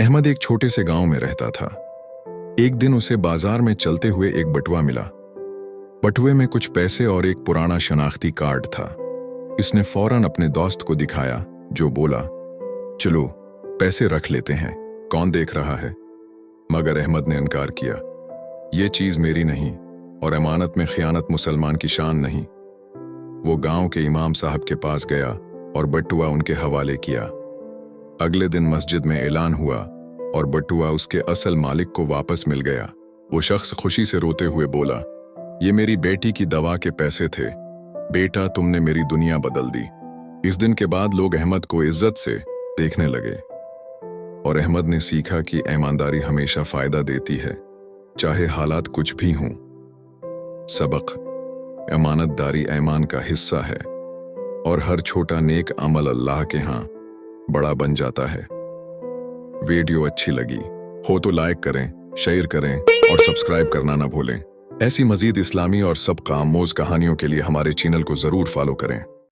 अहमद एक छोटे से गांव में रहता था। एक दिन उसे बाजार में चलते हुए एक बटुआ मिला। बटुए में कुछ पैसे और एक पुराना शनाख्ती कार्ड था। इसने फौरन अपने दोस्त को दिखाया, जो बोला, चलो पैसे रख लेते हैं, कौन देख रहा है। मगर अहमद ने इनकार किया, ये चीज मेरी नहीं और अमानत में खयानत मुसलमान की शान नहीं। वो गांव के इमाम साहब के पास गया और बटुआ उनके हवाले किया। अगले दिन मस्जिद में ऐलान हुआ और बटुआ उसके असल मालिक को वापस मिल गया। वो शख्स खुशी से रोते हुए बोला, ये मेरी बेटी की दवा के पैसे थे, बेटा तुमने मेरी दुनिया बदल दी। इस दिन के बाद लोग अहमद को इज्जत से देखने लगे और अहमद ने सीखा कि ईमानदारी हमेशा फायदा देती है, चाहे हालात कुछ भी हों। सबक: अमानतदारी ईमान का हिस्सा है और हर छोटा नेक अमल अल्लाह के यहाँ बड़ा बन जाता है। वीडियो अच्छी लगी हो तो लाइक करें, शेयर करें और सब्सक्राइब करना ना भूलें। ऐसी मजीद इस्लामी और सबका आमोज कहानियों के लिए हमारे चैनल को जरूर फॉलो करें।